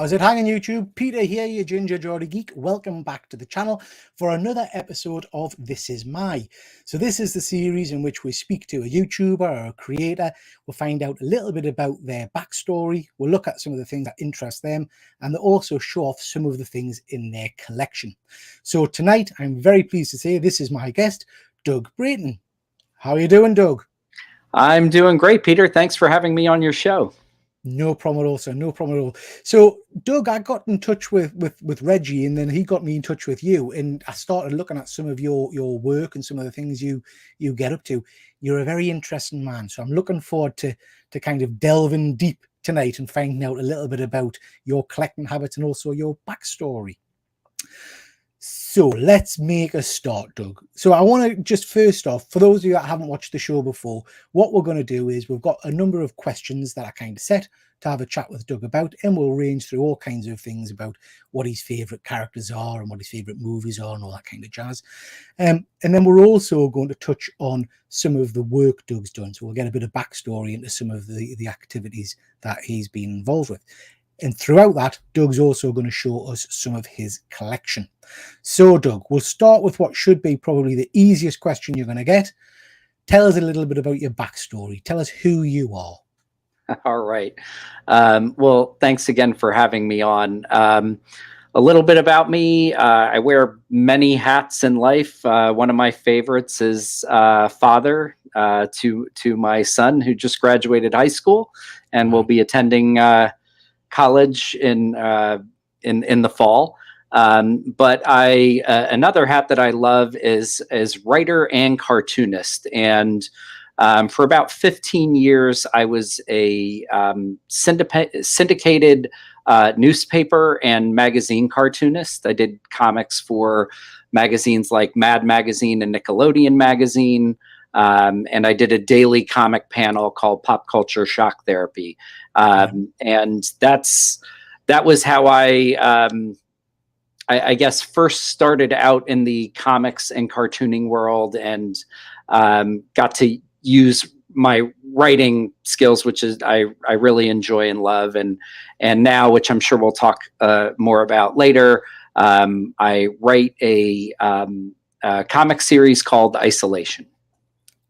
How's it hanging, YouTube? Peter here, your Ginger Geordie Geek. Welcome back to the channel for another episode of This Is My. So this is the series in which we speak to a YouTuber or a creator. We'll find out a little bit about their backstory. We'll look at some of the things that interest them, and they'll also show off some of the things in their collection. So tonight, I'm very pleased to say this is my guest, DOUG BRATTON. How are you doing, Doug? I'm doing great, Peter. Thanks for having me on your show. No problem at all, sir. No problem at all. So, Doug, I got in touch with Reggie, and then he got me in touch with you, and I started looking at some of your work and some of the things you get up to. You're a very interesting man, so I'm looking forward to kind of delving deep tonight and finding out a little bit about your collecting habits and also your backstory. So let's make a start, Doug. So I want to just first off, for those of you that haven't watched the show before, what we're going to do is we've got a number of questions that I kind of set to have a chat with Doug about, and we'll range through all kinds of things about what his favorite characters are and what his favorite movies are and all that kind of jazz. And then we're also going to touch on some of the work Doug's done. So we'll get a bit of backstory into some of the activities that he's been involved with. And throughout that, Doug's also going to show us some of his collection. So, Doug, we'll start with what should be probably the easiest question you're going to get. Tell us a little bit about your backstory. Tell us who you are. All right. Well, thanks again for having me on. A little bit about me. I wear many hats in life. One of my favorites is father to my son, who just graduated high school and will be attending college in the fall. But another hat that I love is writer and cartoonist. And for about 15 years, I was a syndicated newspaper and magazine cartoonist. I did comics for magazines like Mad Magazine and Nickelodeon Magazine. And I did a daily comic panel called Pop Culture Shock Therapy. And that was how I guess first started out in the comics and cartooning world, and got to use my writing skills, which is I really enjoy and love. And now, which I'm sure we'll talk more about later, I write a comic series called Isolation.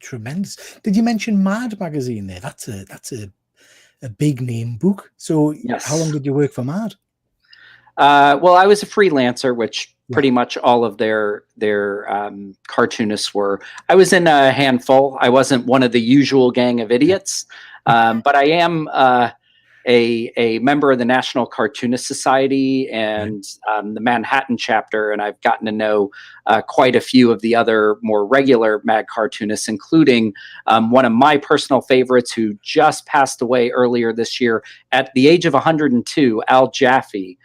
Tremendous. Did you mention Mad Magazine there? That's a big name book. So yes. How long did you work for Mad? Well, I was a freelancer, which pretty much all of their cartoonists were. I was in a handful. I wasn't one of the usual gang of idiots, but I am a member of the National Cartoonist Society and the Manhattan chapter, and I've gotten to know quite a few of the other more regular Mad cartoonists, including one of my personal favorites who just passed away earlier this year at the age of 102, Al Jaffe.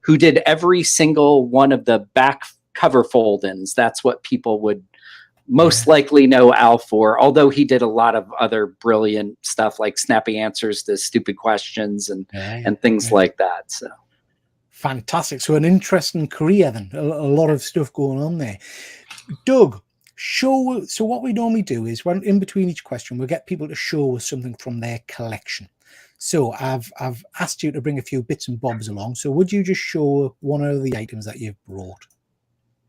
Who did every single one of the back cover fold-ins. That's what people would most likely know Al for, although he did a lot of other brilliant stuff like snappy answers to stupid questions and things like that. So fantastic. So an interesting career then, a lot of stuff going on there. Doug, so what we normally do is when in between each question, we'll get people to show us something from their collection. So I've asked you to bring a few bits and bobs along. So would you just show one of the items that you've brought?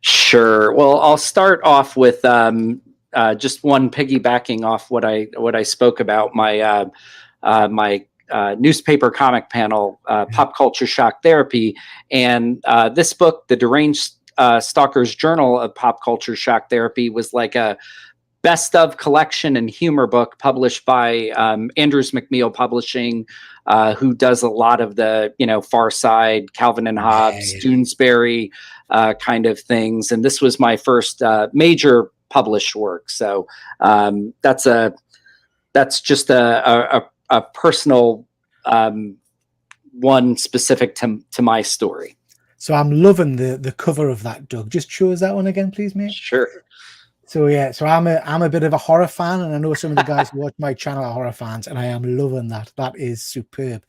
Sure. Well, I'll start off with just one piggybacking off what I spoke about, my my newspaper comic panel, Pop Culture Shock Therapy, and this book, The Deranged Stalker's Journal of Pop Culture Shock Therapy, was like a best of collection and humor book published by Andrews McMeel Publishing, who does a lot of the, Far Side, Calvin and Hobbes, Doonesbury kind of things. And this was my first major published work. So that's just a personal one specific to my story. So I'm loving the cover of that, Doug. Just show us that one again, please, mate. Sure. So yeah, so I'm a bit of a horror fan, and I know some of the guys who watch my channel are horror fans, and I am loving that. That is superb.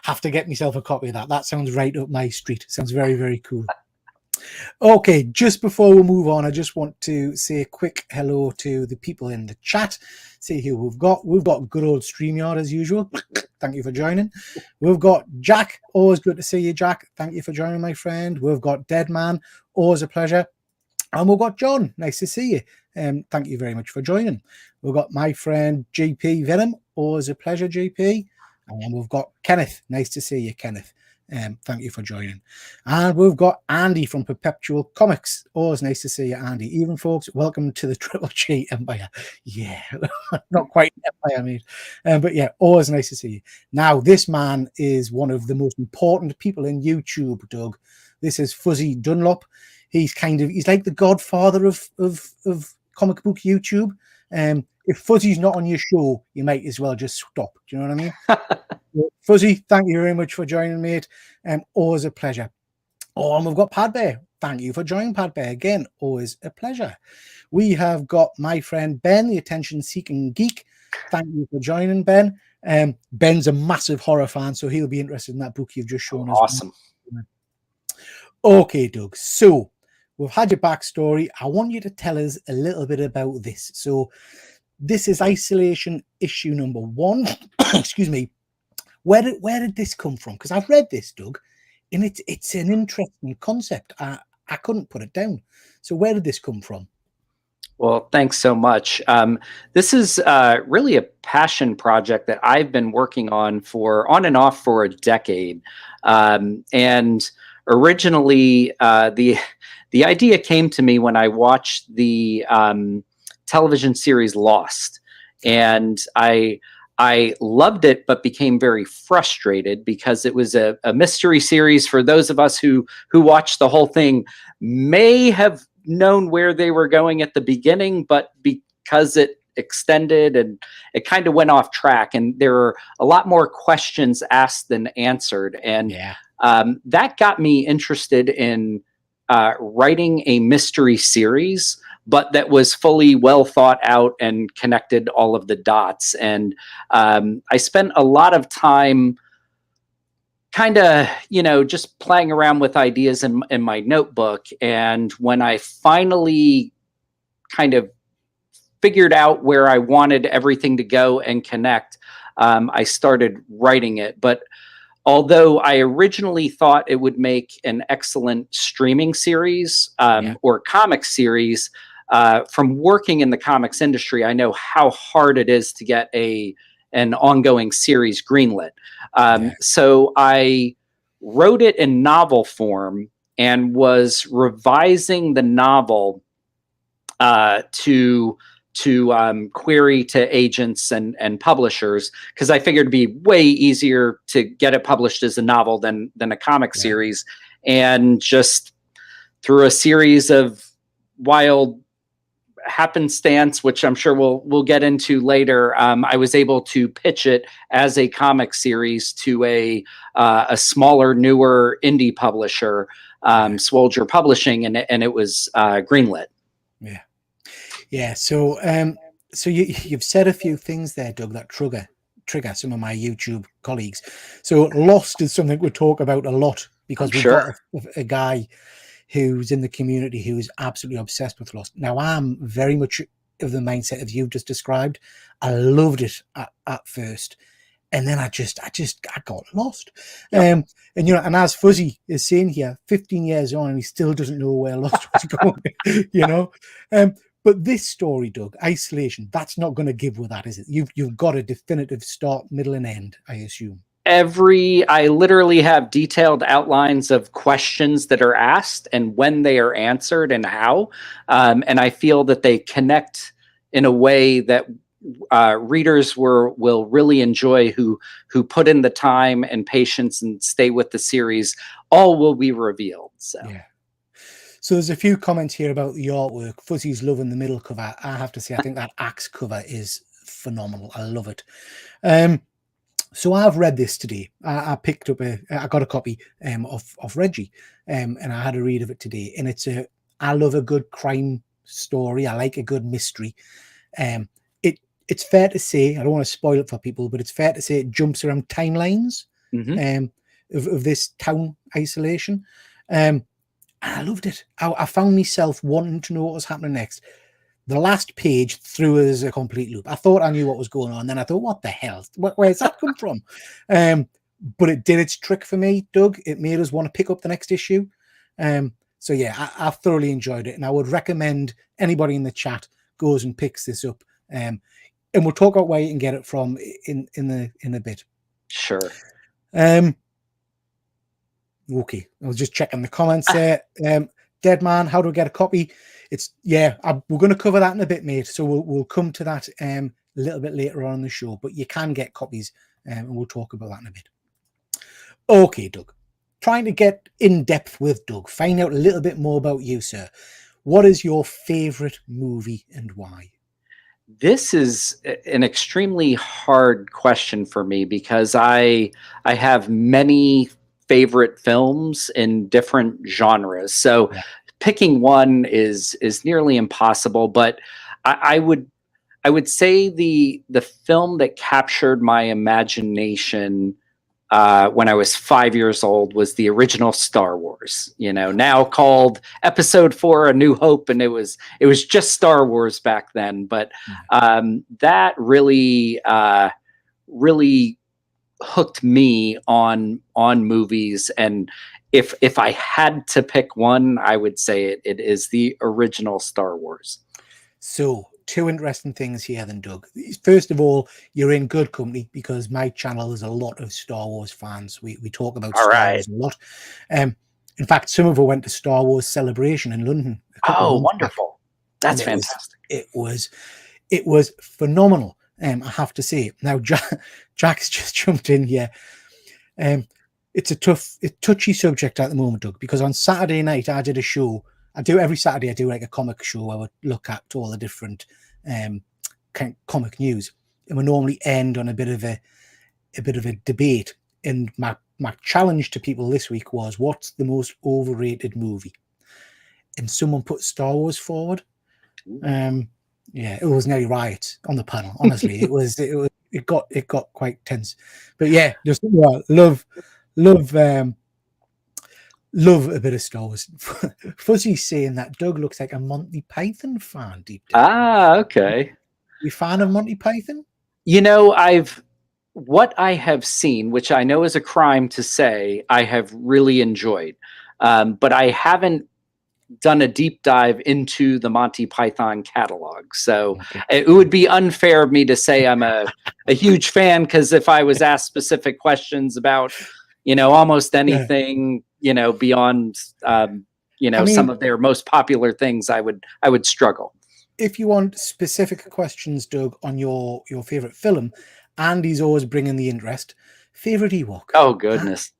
Have to get myself a copy of that. That sounds right up my street. Sounds very, very cool. Okay, just before we move on, I just want to say a quick hello to the people in the chat. See who we've got. We've got good old StreamYard as usual. Thank you for joining. We've got Jack. Always good to see you, Jack. Thank you for joining, my friend. We've got Deadman. Always a pleasure. And we've got John. Nice to see you. Thank you very much for joining. We've got my friend GP Venom. Always a pleasure, GP. And we've got Kenneth. Nice to see you, Kenneth. Thank you for joining. And we've got Andy from Perpetual Comics. Always nice to see you, Andy. Even folks, welcome to the Triple G Empire. Yeah, not quite Empire, mate. But yeah, always nice to see you. Now, this man is one of the most important people in YouTube, Doug. This is Fuzzy Dunlop. He's like the godfather of comic book YouTube. If Fuzzy's not on your show, you might as well just stop. Do you know what I mean? Fuzzy, thank you very much for joining, mate. Always a pleasure. Oh, and we've got Pad Bear. Thank you for joining, Pad Bear. Again, always a pleasure. We have got my friend Ben, the attention-seeking geek. Thank you for joining, Ben. Ben's a massive horror fan, so he'll be interested in that book you've just shown us. Awesome. Okay, Doug. So we've had your backstory. I want you to tell us a little bit about this. So this is Isolation issue number 1. Excuse me. Where did this come from? Because I've read this, Doug, and it's an interesting concept. I couldn't put it down. So where did this come from? Well, thanks so much. This is really a passion project that I've been working on and off for a decade. And originally, the idea came to me when I watched the television series Lost, and I loved it, but became very frustrated because it was a mystery series. For those of us who watched the whole thing, may have known where they were going at the beginning, but because it extended and it kind of went off track, and there were a lot more questions asked than answered. And that got me interested in writing a mystery series, but that was fully well thought out and connected all of the dots. And I spent a lot of time kind of, just playing around with ideas in my notebook. And when I finally kind of figured out where I wanted everything to go and connect, I started writing it. But although I originally thought it would make an excellent streaming series or comic series, from working in the comics industry, I know how hard it is to get an ongoing series greenlit. So I wrote it in novel form and was revising the novel to query to agents and publishers, because I figured it'd be way easier to get it published as a novel than a comic series. And just through a series of wild happenstance, which I'm sure we'll get into later, I was able to pitch it as a comic series to a smaller, newer indie publisher, Swolger Publishing, and it was greenlit. Yeah. So you've said a few things there, Doug, that trigger some of my YouTube colleagues. So Lost is something we talk about a lot because we've got a guy who's in the community who is absolutely obsessed with Lost. Now, I'm very much of the mindset of you've just described. I loved it at first, and then I got lost. And and as Fuzzy is saying here, 15 years on, and he still doesn't know where Lost was going. But this story, Doug, Isolation, that's not going to give with that, is it? You've got a definitive start, middle, and end, I assume. I literally have detailed outlines of questions that are asked and when they are answered and how. And I feel that they connect in a way that readers will really enjoy, who put in the time and patience and stay with the series. All will be revealed. So there's a few comments here about the artwork. Fuzzy's loving the middle cover. I have to say, I think that Axe cover is phenomenal. I love it. So I've read this today. I picked up I got a copy of Reggie, and I had a read of it today. And I love a good crime story. I like a good mystery. It's fair to say, I don't want to spoil it for people, but it's fair to say it jumps around timelines of this town Isolation. And I loved it. I found myself wanting to know what was happening next. The last page threw us a complete loop. I thought I knew what was going on. Then I thought, what the hell? Where's that come from? But it did its trick for me, Doug. It made us want to pick up the next issue. So yeah, I thoroughly enjoyed it. And I would recommend anybody in the chat goes and picks this up. And we'll talk about where you can get it from in a bit. Sure. Okay, I was just checking the comments there. Dead Man, how do we get a copy? We're going to cover that in a bit, mate. So we'll come to that a little bit later on in the show. But you can get copies, and we'll talk about that in a bit. Okay, Doug. Trying to get in depth with Doug, find out a little bit more about you, sir. What is your favorite movie and why? This is an extremely hard question for me because I have many favorite films in different genres. So picking one is nearly impossible, but I would say the film that captured my imagination when I was 5 years old was the original Star Wars, now called Episode 4, A New Hope. And it was just Star Wars back then. But that really hooked me on movies. And if I had to pick one, I would say it is the original Star Wars. So two interesting things here then, Doug. First of all, you're in good company because my channel is a lot of Star Wars fans. We talk about Star Wars a lot. In fact, some of them went to Star Wars Celebration in London. Oh, wonderful. That's fantastic. It was phenomenal. I have to say. Now, Jack's just jumped in here. It's a touchy subject at the moment, Doug, because on Saturday night I did a show. Every Saturday I do like a comic show. I would look at all the different kind of comic news, and we normally end on a bit of a debate. And my challenge to people this week was, what's the most overrated movie? And someone put Star Wars forward. Yeah, it was nearly riots on the panel. Honestly, it got quite tense. But yeah, just love a bit of Star Wars. Fuzzy's saying that Doug looks like a Monty Python fan deep down. Okay. You a fan of Monty Python? What I have seen, which I know is a crime to say, I have really enjoyed. But I haven't done a deep dive into the Monty Python catalog. So it would be unfair of me to say I'm a huge fan, because if I was asked specific questions about, almost anything, beyond, some of their most popular things, I would struggle. If you want specific questions, Doug, on your favorite film, Andy's always bringing the interest. Favorite Ewok? Oh, goodness.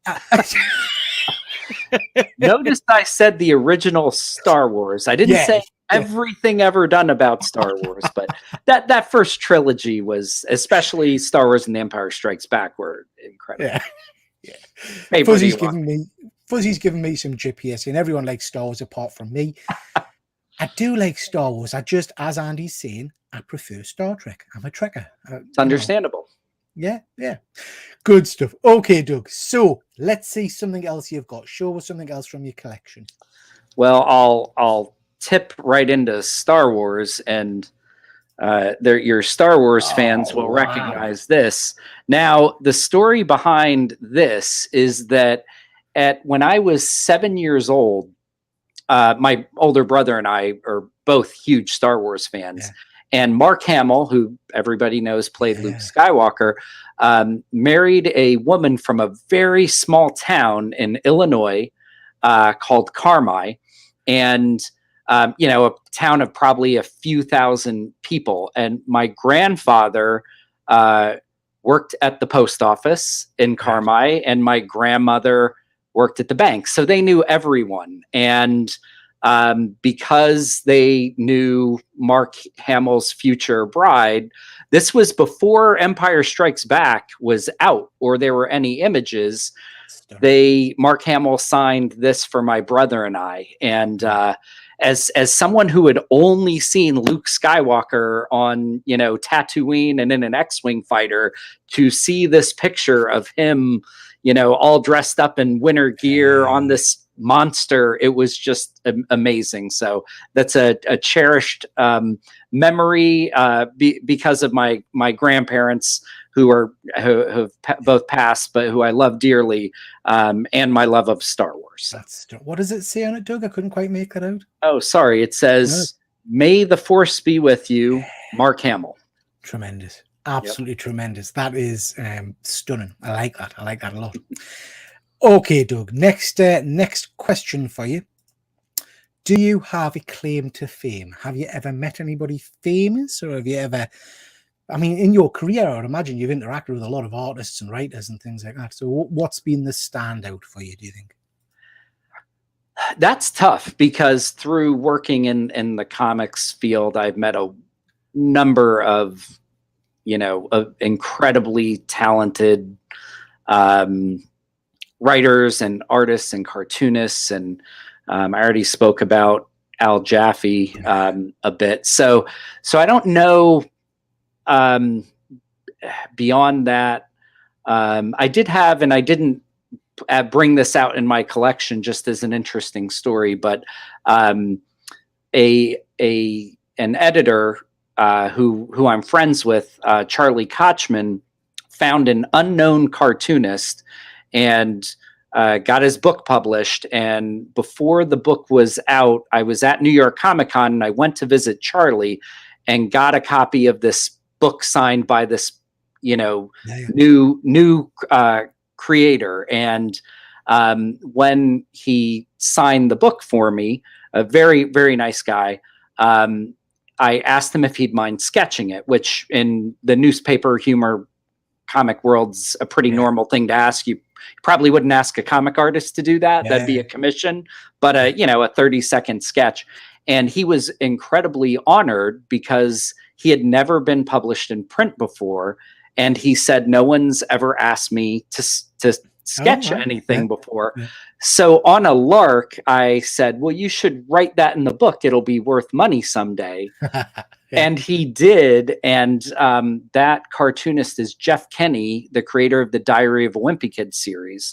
Notice I said the original Star Wars. I didn't say everything ever done about Star Wars, but that first trilogy was, especially Star Wars and The Empire Strikes Back, were incredible. Yeah. Fuzzy's giving me some GPS, and everyone likes Star Wars apart from me. I do like Star Wars. As Andy's saying, I prefer Star Trek. I'm a Trekker. It's understandable. Yeah. Good stuff. Okay, Doug. So let's see something else you've got. Show us something else from your collection. Well, I'll tip right into Star Wars, and your Star Wars fans will recognize this. Now, the story behind this is that when I was 7 years old, my older brother and I are both huge Star Wars fans. Yeah. And Mark Hamill, who everybody knows played Luke Skywalker, married a woman from a very small town in Illinois called Carmi. And, a town of probably a few thousand people. And my grandfather worked at the post office in Carmi, and my grandmother worked at the bank. So they knew everyone. And because they knew Mark Hamill's future bride, this was before Empire Strikes Back was out or there were any images. Mark Hamill signed this for my brother and I. And as someone who had only seen Luke Skywalker on, Tatooine and in an X-Wing fighter, to see this picture of him, all dressed up in winter gear on this monster. It was just amazing. So that's a cherished memory because of my grandparents who have both passed, but who I love dearly, and my love of Star Wars. What does it say on it, Doug? I couldn't quite make that out. Oh, sorry. It says, "May the Force be with you, Mark Hamill." Tremendous. Absolutely tremendous. That is stunning. I like that. I like that a lot. Okay, Doug. Next question for you. Do you have a claim to fame? Have you ever met anybody famous, or have you ever? I mean, in your career, I would imagine you've interacted with a lot of artists and writers and things like that. So, what's been the standout for you? Do you think? That's tough because through working in the comics field, I've met a number of incredibly talented writers and artists and cartoonists, and I already spoke about Al Jaffe a bit. So I don't know. Beyond that, I did have, and I didn't bring this out in my collection just as an interesting story, but an editor who I'm friends with, Charlie Kochman, found an unknown cartoonist and got his book published. And before the book was out, I was at New York Comic Con and I went to visit Charlie and got a copy of this book signed by this, new creator. And when he signed the book for me, a very, very nice guy, I asked him if he'd mind sketching it, which in the newspaper humor comic world's a pretty normal thing to ask. You probably wouldn't ask a comic artist to do that. That'd be a commission, but a 30-second sketch. And he was incredibly honored because he had never been published in print before. And he said, no one's ever asked me to sketch anything before. Yeah. So on a lark, I said, well, you should write that in the book. It'll be worth money someday. And he did. And that cartoonist is Jeff Kenny, the creator of the Diary of a Wimpy Kid series.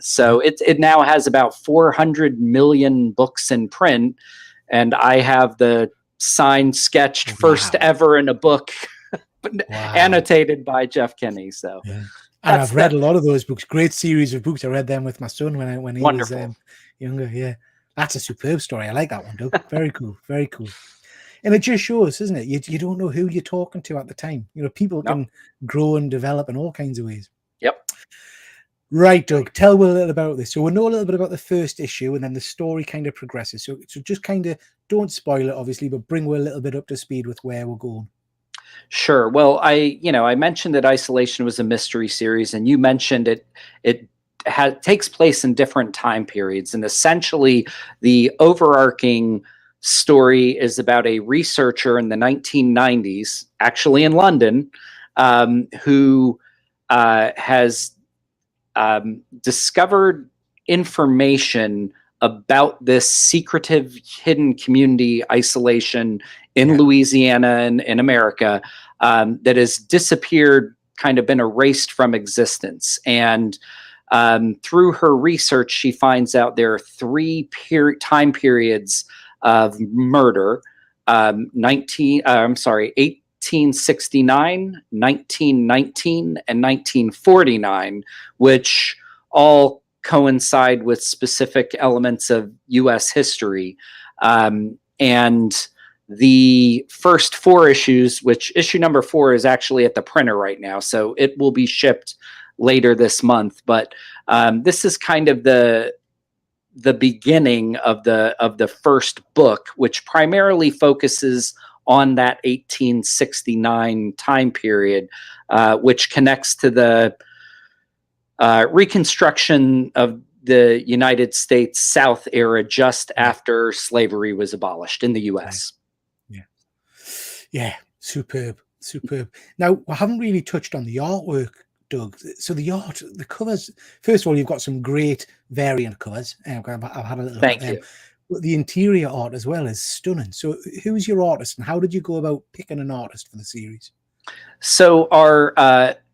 So it now has about 400 million books in print. And I have the signed, sketched first ever in a book annotated by Jeff Kenny. So and I've read a lot of those books. Great series of books. I read them with my son when he was younger. Yeah, that's a superb story. I like that one, Doug. Very cool. Very cool. And it just shows, isn't it? You don't know who you're talking to at the time. People can grow and develop in all kinds of ways. Yep. Right, Doug. Tell Will a little about this. So we know a little bit about the first issue, and then the story kind of progresses. So just kind of don't spoil it, obviously, but bring Will a little bit up to speed with where we're going. Sure. Well, I mentioned that Isolation was a mystery series, and you mentioned it takes place in different time periods. And essentially, the overarching story is about a researcher in the 1990s, actually in London, who has discovered information about this secretive hidden community isolation in Louisiana and in America that has disappeared, kind of been erased from existence. And through her research, she finds out there are three time periods of murder: 1869, 1919, and 1949, which all coincide with specific elements of U.S. history. And the first four issues, which issue number 4 is actually at the printer right now, so it will be shipped later this month. But this is kind of the beginning of the first book, which primarily focuses on that 1869 time period, which connects to the Reconstruction of the United States South era just after slavery was abolished in the U.S. Yeah, superb. Now, I haven't really touched on the artwork, Doug. So the covers, first of all, you've got some great variant covers. I've had a little Thank you. But the interior art as well is stunning. So who's your artist, and how did you go about picking an artist for the series? So our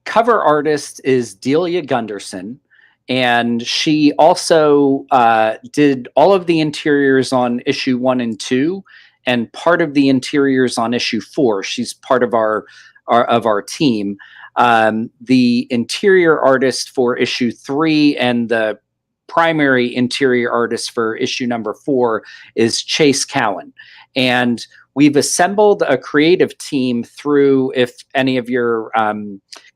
cover artist is Delia Gunderson, And she also did all of the interiors on issue 1 and 2, and part of the interiors on issue 4. She's part of our team. The interior artist for issue 3 and the primary interior artist for issue number 4 is Chase Cowan. And we've assembled a creative team through, if any of your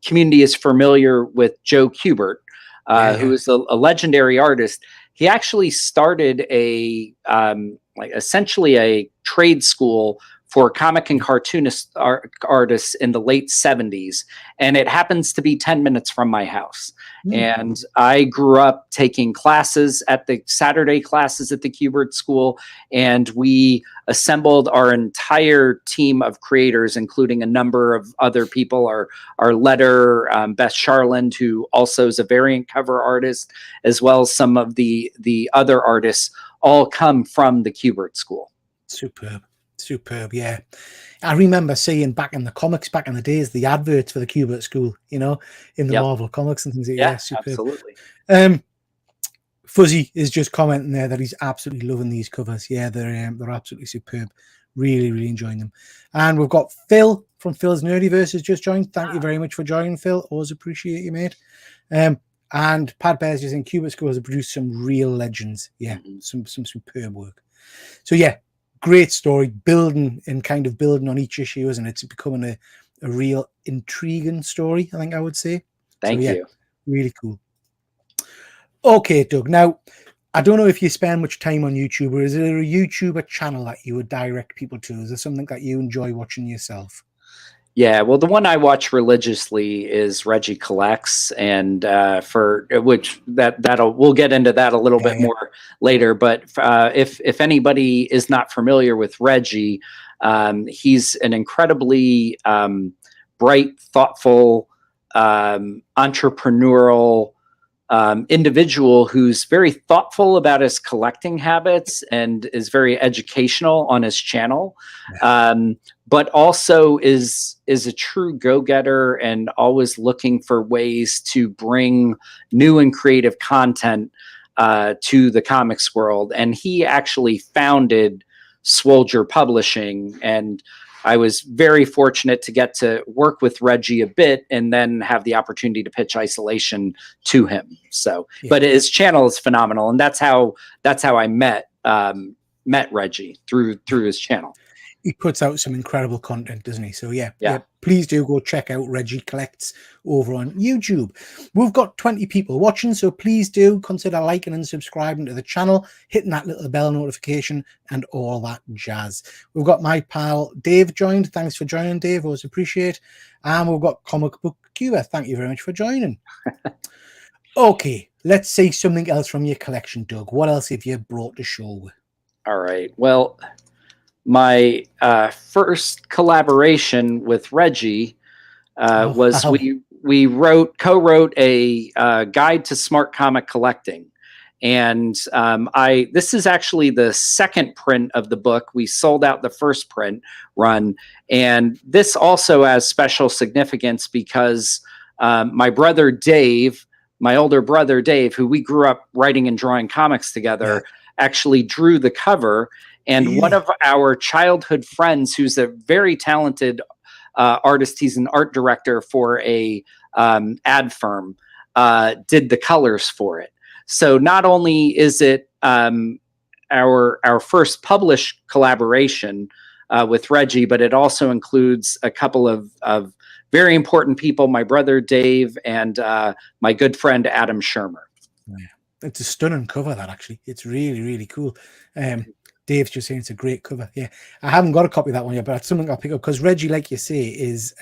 community is familiar with Joe Kubert, who is a legendary artist. He actually started a essentially a trade school for comic and cartoonist artists in the late 70s. And it happens to be 10 minutes from my house. And I grew up taking classes at the Saturday classes at the Kubert School. And we assembled our entire team of creators, including a number of other people, our letter, Beth Charland, who also is a variant cover artist, as well as some of the other artists, all come from the Kubert School. Superb, yeah. I remember seeing back in the comics, back in the days, the adverts for the Kubert School, in the Marvel comics and things. Yeah, superb. Absolutely. Fuzzy is just commenting there that he's absolutely loving these covers. Yeah, they're absolutely superb. Really, really enjoying them. And we've got Phil from Phil's Nerdiverse has just joined. Thank you very much for joining, Phil. Always appreciate you, mate. And Pad Bears just in Kubert School has produced some real legends. Yeah, some superb work. So yeah, great story, building on each issue, isn't it? It's becoming a real intriguing story, I think I would say. Thank you. Really cool. Okay, Doug. Now, I don't know if you spend much time on YouTube, or is there a YouTuber channel that you would direct people to? Is there something that you enjoy watching yourself? Yeah, well, the one I watch religiously is Reggie Collects, and for which we'll get into that a little bit more later. But if anybody is not familiar with Reggie, he's an incredibly bright, thoughtful, entrepreneurial individual who's very thoughtful about his collecting habits and is very educational on his channel. But also is a true go-getter and always looking for ways to bring new and creative content to the comics world. And he actually founded Swolger Publishing, and I was very fortunate to get to work with Reggie a bit and then have the opportunity to pitch Isolation to him. So, but his channel is phenomenal, and that's how I met Reggie through his channel. He puts out some incredible content, doesn't he? So yeah, please do go check out Reggie Collects over on YouTube. We've got 20 people watching, so please do consider liking and subscribing to the channel, hitting that little bell notification and all that jazz. We've got my pal Dave joined. Thanks for joining, Dave. Always appreciate. And we've got Comic Book Cuba. Thank you very much for joining. Okay, let's see something else from your collection, Doug. What else have you brought to show? All right. Well, my first collaboration with Reggie was we co-wrote a guide to smart comic collecting, and this is actually the second print of the book. We sold out the first print run, and this also has special significance because my brother Dave, my older brother Dave, who we grew up writing and drawing comics together, actually drew the cover. And one of our childhood friends, who's a very talented artist, he's an art director for a ad firm, did the colors for it. So not only is it our first published collaboration with Reggie, but it also includes a couple of very important people, my brother Dave and my good friend Adam Shermer. Yeah. It's a stunning cover, that actually. It's really, really cool. Dave's just saying it's a great cover. Yeah, I haven't got a copy of that one yet, but it's something I'll pick up because Reggie, like you say, is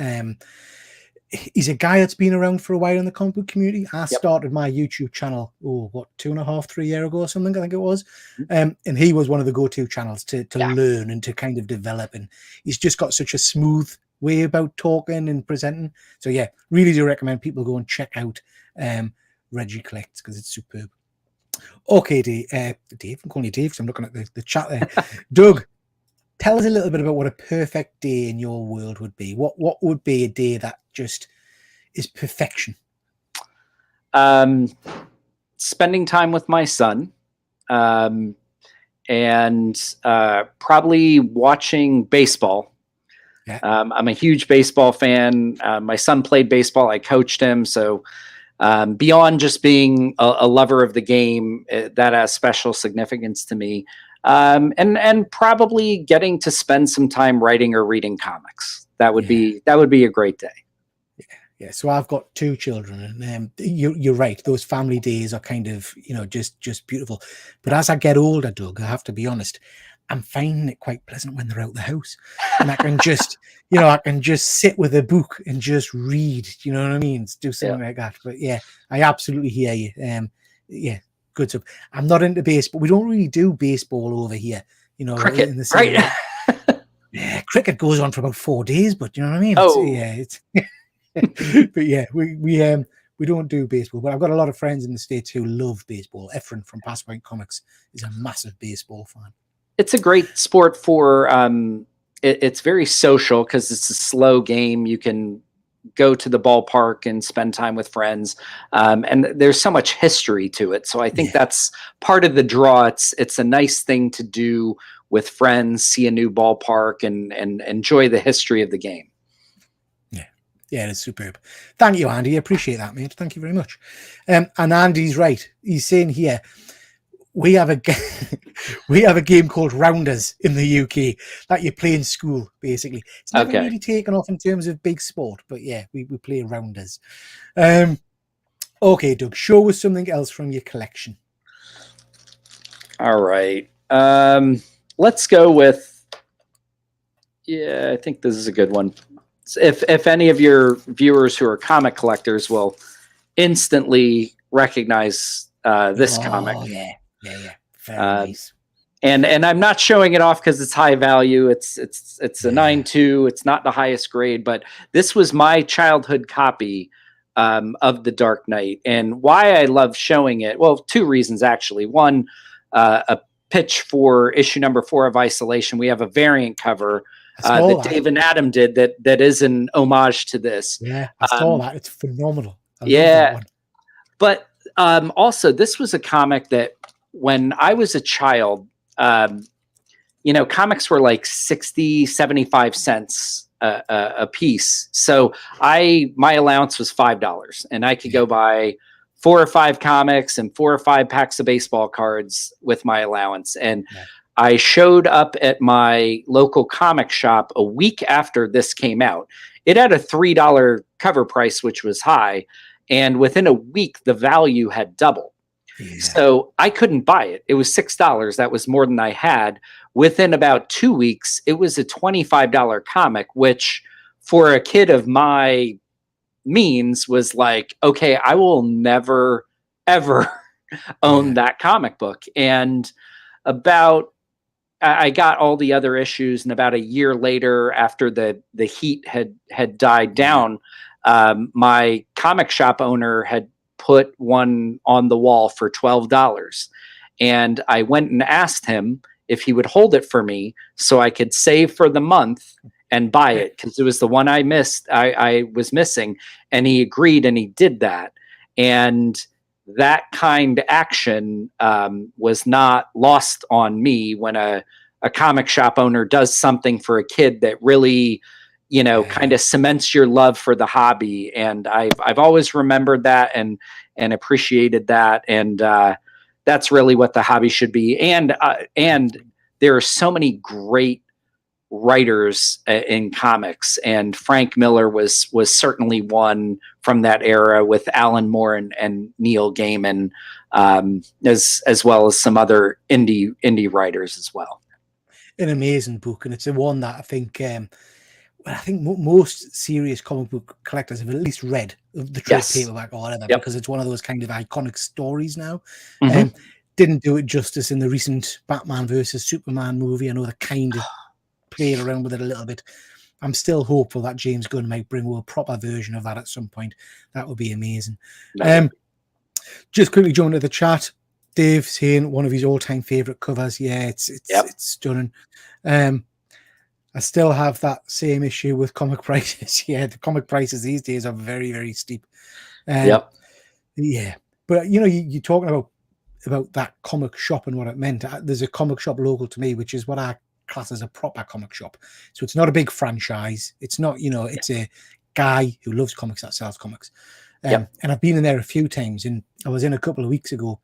he's a guy that's been around for a while in the comic book community. I started my YouTube channel 2.5, 3 years ago or something, I think it was, and he was one of the go-to channels to learn and to kind of develop. And he's just got such a smooth way about talking and presenting. So yeah, really do recommend people go and check out Reggie Collects because it's superb. Okay, Dave, I'm calling you Dave because I'm looking at the chat there. Doug, tell us a little bit about what a perfect day in your world would be. What would be a day that just is perfection? spending time with my son, um, and probably watching baseball. Yeah. I'm a huge baseball fan. My son played baseball. I coached him. So beyond just being a lover of the game, that has special significance to me. And probably getting to spend some time writing or reading comics. That would be a great day. Yeah, so I've got 2 children, and you're right. Those family days are kind of, just beautiful. But as I get older, Doug, I have to be honest, I'm finding it quite pleasant when they're out the house, and I can just, I can just sit with a book and just read. You know what I mean? Do something like that. But yeah, I absolutely hear you. Yeah, good stuff. I'm not into baseball. We don't really do baseball over here. Cricket, in the city. right? Yeah, cricket goes on for about 4 days, but you know what I mean? It's but yeah, we don't do baseball, but I've got a lot of friends in the States who love baseball. Efren from Pass Point Comics is a massive baseball fan. It's a great sport for it's very social because it's a slow game. You can go to the ballpark and spend time with friends, and there's so much history to it. So I think that's part of the draw. It's a nice thing to do with friends, see a new ballpark, and enjoy the history of the game. Yeah, it's superb. Thank you, Andy. I appreciate that, mate. Thank you very much. And Andy's right. He's saying here, we have a game called Rounders in the UK that you play in school, basically. It's never really taken off in terms of big sport, but yeah, we play Rounders. Okay, Doug, show us something else from your collection. All right. Let's go with, I think this is a good one. If any of your viewers who are comic collectors will instantly recognize this comic. Yeah. Very nice. And I'm not showing it off because it's high value. It's a 9.2. It's not the highest grade, but this was my childhood copy of The Dark Knight. And why I love showing it, well, 2 reasons actually. One, a pitch for issue number 4 of Isolation. We have a variant cover that Dave and Adam did that is an homage to this. Yeah, I saw that. It's phenomenal. I love that one. But also, this was a comic that when I was a child, comics were like 60, 75 cents a piece. So my allowance was $5, and I could go buy 4 or 5 comics and 4 or 5 packs of baseball cards with my allowance. And I showed up at my local comic shop a week after this came out. It had a $3 cover price, which was high. And within a week, the value had doubled. Yeah. So I couldn't buy it. It was $6. That was more than I had. Within about 2 weeks, it was a $25 comic, which for a kid of my means was like, okay, I will never, ever own that comic book. And I got all the other issues, and about a year later, after the heat had died down, my comic shop owner had put one on the wall for $12. And I went and asked him if he would hold it for me so I could save for the month and buy it, because it was the one I was missing. And he agreed, and he did that. And that kind of action was not lost on me when a comic shop owner does something for a kid that really, kind of cements your love for the hobby. And I've always remembered that and appreciated that. And that's really what the hobby should be. And there are so many great writers in comics, and Frank Miller was certainly one from that era, with Alan Moore and Neil Gaiman, as well as some other indie writers as well. An amazing book, and it's the one that I think most serious comic book collectors have at least read the trade paperback or whatever, because it's one of those kind of iconic stories now. Didn't do it justice in the recent Batman versus Superman movie. I know they kind of played around with it a little bit. I'm still hopeful that James Gunn might bring a proper version of that at some point. That would be amazing. Just quickly join to the chat. Dave saying one of his all-time favorite covers. Yeah, it's stunning. I still have that same issue with comic prices. Yeah, the comic prices these days are very, very steep. Yeah. But you're talking about that comic shop and what it meant. There's a comic shop local to me, which is what I class as a proper comic shop. So it's not a big franchise. It's not, it's a guy who loves comics that sells comics. And I've been in there a few times, and I was in a couple of weeks ago,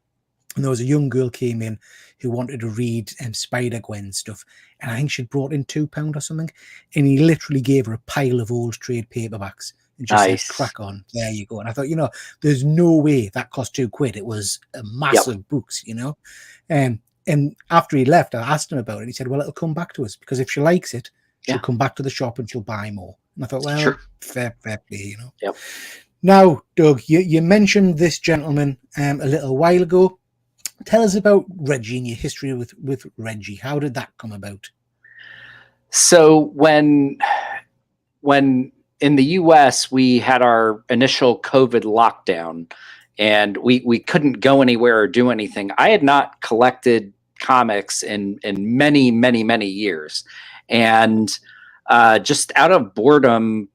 and there was a young girl came in who wanted to read Spider-Gwen stuff, and I think she'd brought in £2 or something, and he literally gave her a pile of old trade paperbacks and just said, crack on, there you go. And I thought, there's no way that cost £2. It was a massive books, and after he left, I asked him about it. He said, well, it'll come back to us, because if she likes it, she'll come back to the shop and she'll buy more. And I thought, well, fair play, Yep. Now, Doug, you mentioned this gentleman a little while ago. Tell us about Reggie and your history with Reggie. How did that come about? So when in the US we had our initial COVID lockdown and we couldn't go anywhere or do anything, I had not collected comics in many, many, many years. And just out of boredom,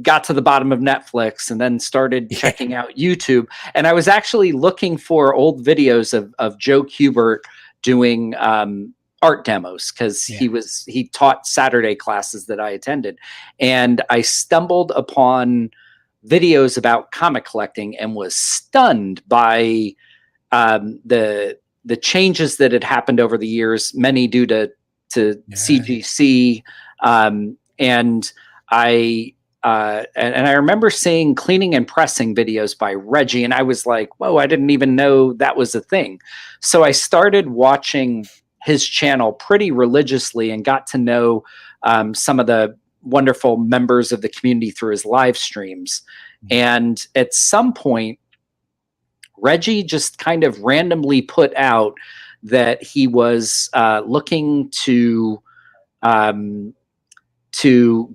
got to the bottom of Netflix and then started checking out YouTube. And I was actually looking for old videos of Joe Kubert doing art demos, because he taught Saturday classes that I attended. And I stumbled upon videos about comic collecting and was stunned by the changes that had happened over the years, many due to CGC. And I remember seeing cleaning and pressing videos by Reggie, and I was like, whoa, I didn't even know that was a thing. So I started watching his channel pretty religiously and got to know some of the wonderful members of the community through his live streams. And at some point, Reggie just kind of randomly put out that he was looking to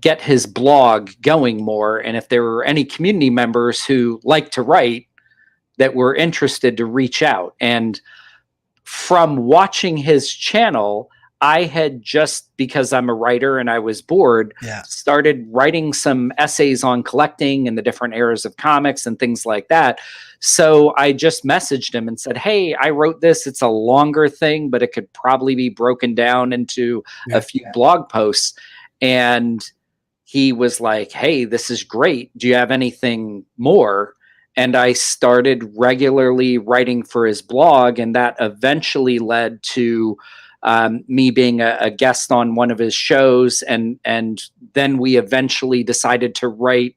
get his blog going more. And if there were any community members who like to write that were interested, to reach out. And from watching his channel, I had just, because I'm a writer and I was bored, started writing some essays on collecting and the different eras of comics and things like that. So I just messaged him and said, hey, I wrote this. It's a longer thing, but it could probably be broken down into a few blog posts. And he was like, hey, this is great. Do you have anything more? And I started regularly writing for his blog. And that eventually led to me being a guest on one of his shows. And then we eventually decided to write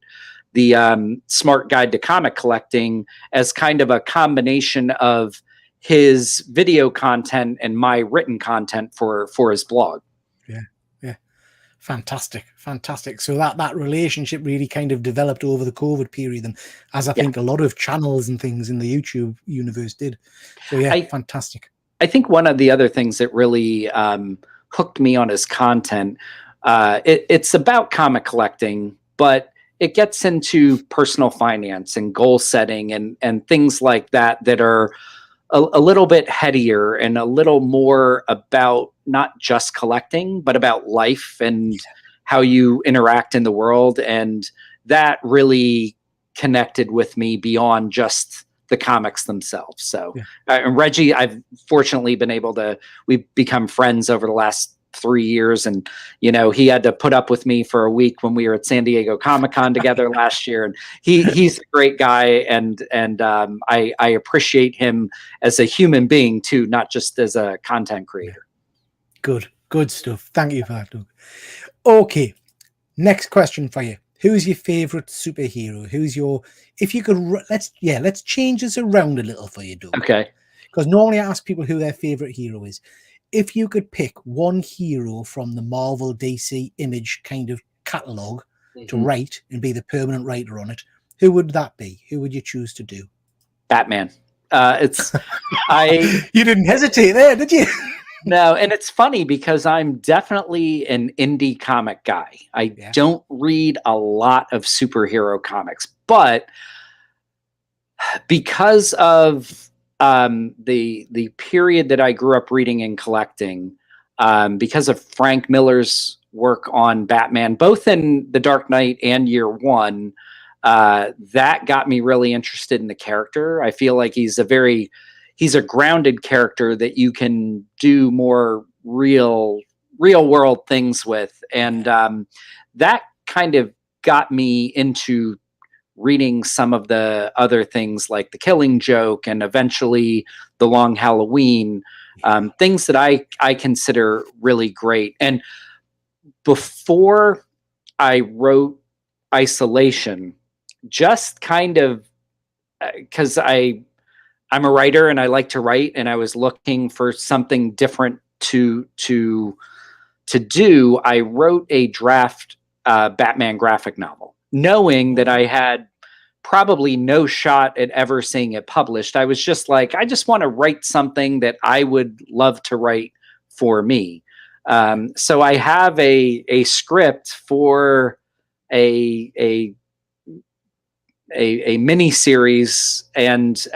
the Smart Guide to Comic Collecting as kind of a combination of his video content and my written content for his blog. Fantastic. So that relationship really kind of developed over the COVID period, and as I think a lot of channels and things in the YouTube universe did. So fantastic. I think one of the other things that really hooked me on his content, it's about comic collecting, but it gets into personal finance and goal setting and things like that are a little bit headier and a little more about not just collecting, but about life and how you interact in the world. And that really connected with me beyond just the comics themselves. So and Reggie, I've fortunately been able to, we've become friends over the last 3 years. And, he had to put up with me for a week when we were at San Diego Comic-Con together last year. And he's a great guy. And I appreciate him as a human being too, not just as a content creator. Good stuff. Thank you for that, Doug. Okay. Next question for you. Who's your favorite superhero? Who's your, if you could, let's change this around a little for you, Doug. Okay. Because normally I ask people who their favorite hero is. If you could pick one hero from the Marvel DC Image kind of catalog to write and be the permanent writer on it, who would that be? Who would you choose to do? Batman. You didn't hesitate there, did you? No, and it's funny because I'm definitely an indie comic guy. I don't read a lot of superhero comics, but because of the period that I grew up reading and collecting, because of Frank Miller's work on Batman, both in The Dark Knight and Year One, that got me really interested in the character. I feel like he's a grounded character that you can do more real world things with. And that kind of got me into reading some of the other things like The Killing Joke and eventually The Long Halloween, things that I consider really great. And before I wrote Isolation, just kind of because I'm a writer and I like to write, and I was looking for something different to do. I wrote a draft Batman graphic novel, knowing that I had probably no shot at ever seeing it published. I was just like, I just want to write something that I would love to write for me. So I have a script for a mini series and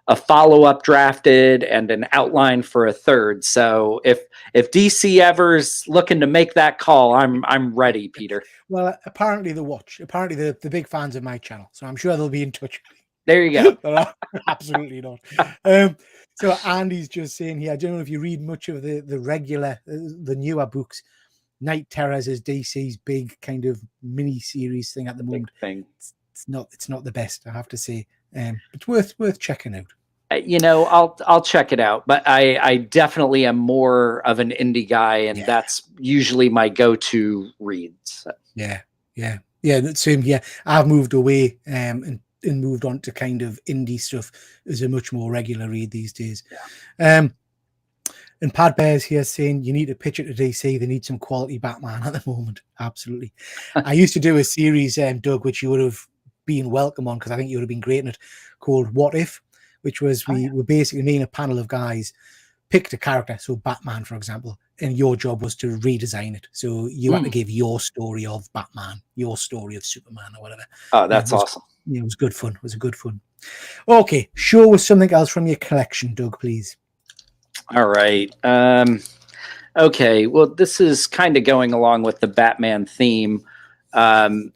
a follow-up drafted and an outline for a third. So if DC ever's looking to make that call, I'm ready, Peter. Well, apparently they watch. Apparently they're big fans of my channel, so I'm sure they'll be in touch. There you go. Absolutely not. So Andy's just saying here, I don't know if you read much of the regular, the newer books. Night Terrors is DC's big kind of mini series thing at the moment. It's not the best, I have to say. It's worth checking out. I'll check it out, but I definitely am more of an indie guy, and that's usually my go-to read. So. Yeah. Same here. I've moved away and moved on to kind of indie stuff as a much more regular read these days. Yeah. And Pad Bears here saying you need to pitch it to DC. They need some quality Batman at the moment. Absolutely. I used to do a series, Doug, which you would have been welcome on because I think you would have been great in it, called What If, which was we were basically me and a panel of guys picked a character, so Batman, for example, and your job was to redesign it. So you had to give your story of Batman, your story of Superman, or whatever. Oh, that's awesome. Yeah, it was good fun. It was a good fun. Okay, show us something else from your collection, Doug, please. All right. Okay. Well, this is kind of going along with the Batman theme. Wow,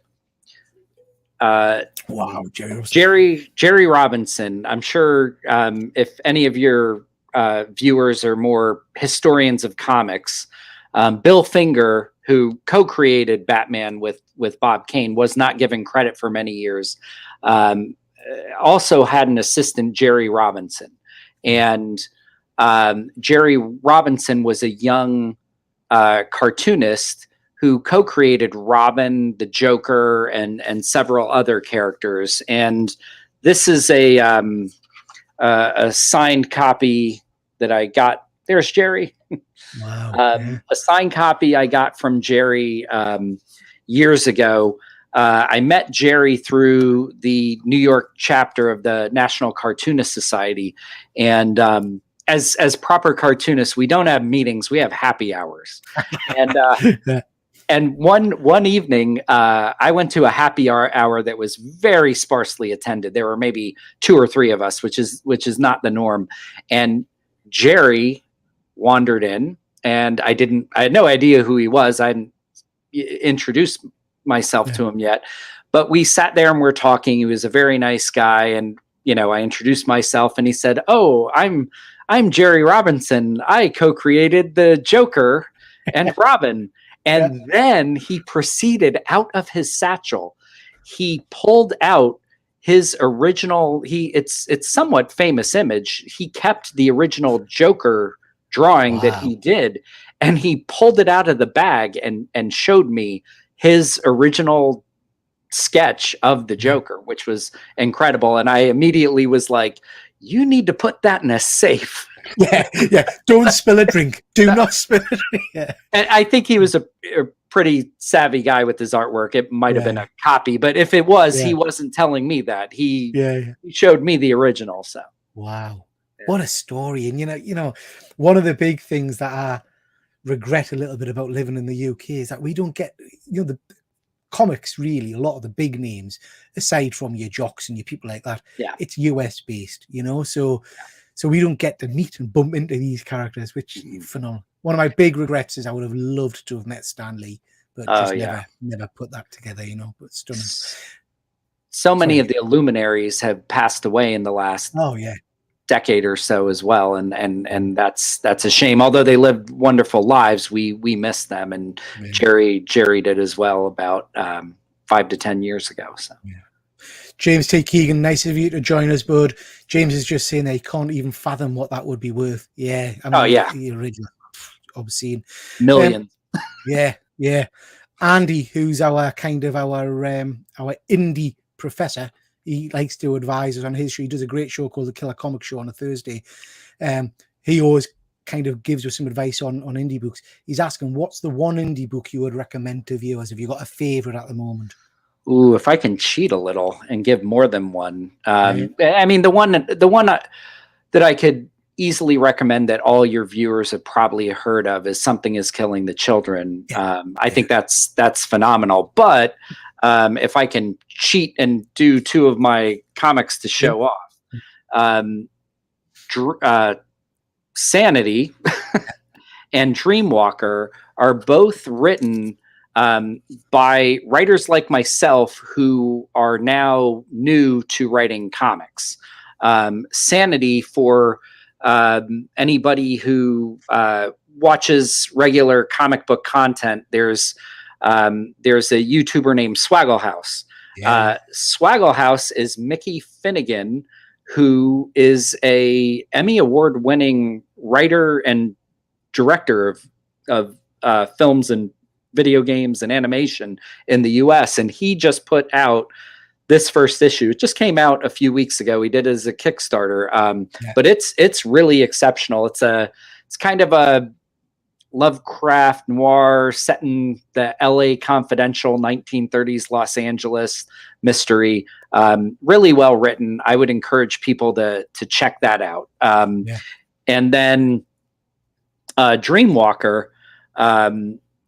Jerry Robinson. I'm sure if any of your viewers are more historians of comics, Bill Finger, who co-created Batman with Bob Kane, was not given credit for many years. Also had an assistant, Jerry Robinson, and Jerry Robinson was a young cartoonist who co-created Robin, the Joker, and several other characters. And this is a signed copy that I got. There's Jerry. Wow. A signed copy I got from Jerry years ago. I met Jerry through the New York chapter of the National Cartoonist Society, and as proper cartoonists, we don't have meetings; we have happy hours. And and one evening, I went to a happy hour that was very sparsely attended. There were maybe 2 or 3 of us, which is not the norm. And Jerry wandered in, and I had no idea who he was. I hadn't introduced myself to him yet, but we sat there and we're talking. He was a very nice guy, and I introduced myself, and he said, "Oh, I'm Jerry Robinson. I co-created the Joker and Robin." And then he proceeded, out of his satchel, he pulled out his original. It's somewhat famous image. He kept the original Joker drawing that he did, and he pulled it out of the bag and showed me his original sketch of the Joker, which was incredible. And I immediately was like, "You need to put that in a safe." Yeah. Don't spill a drink. Do not spill a drink. Yeah. And I think he was a pretty savvy guy with his artwork. It might have been a copy, but if it was, he wasn't telling me that. He showed me the original. So wow, what a story! And one of the big things that I regret a little bit about living in the UK is that we don't get the comics, really. A lot of the big names, aside from your jocks and your people like that, it's US based. So we don't get to meet and bump into these characters, which is phenomenal. One of my big regrets is I would have loved to have met Stan Lee, but just never put that together, but stunning. so many Sorry. of the luminaries have passed away in the last Oh yeah. decade or so as well, and that's a shame. Although they lived wonderful lives, we miss them, and Yeah. Jerry did as well about 5 to 10 years ago. So Yeah. James T. Keegan, nice of you to join us, bud. James is just saying they can't even fathom what that would be worth. Yeah, I mean, oh yeah, the original, obscene. millions. Yeah, yeah. Andy, who's our indie professor, he likes to advise us on his show. He does a great show called the Killer Comic Show on a Thursday. He always kind of gives us some advice on indie books. He's asking, what's the one indie book you would recommend to viewers? Have you got a favorite at the moment? Ooh, if I can cheat a little and give more than one. Yeah. I mean, the one that I could easily recommend that all your viewers have probably heard of is Something is Killing the Children. Yeah. I think that's phenomenal. But if I can cheat and do two of my comics to show off, Sanity and Dreamwalker are both written by writers like myself who are now new to writing comics. Sanity, for anybody who watches regular comic book content, there's a YouTuber named Swaggle House. Yeah. Swaggle House is Mickey Finnegan, who is a Emmy Award winning writer and director of films and video games and animation in the US. And he just put out this first issue. It just came out a few weeks ago. He did it as a Kickstarter. But it's really exceptional. It's kind of a Lovecraft noir set in the LA Confidential 1930s Los Angeles mystery. Really well written. I would encourage people to check that out. And then Dreamwalker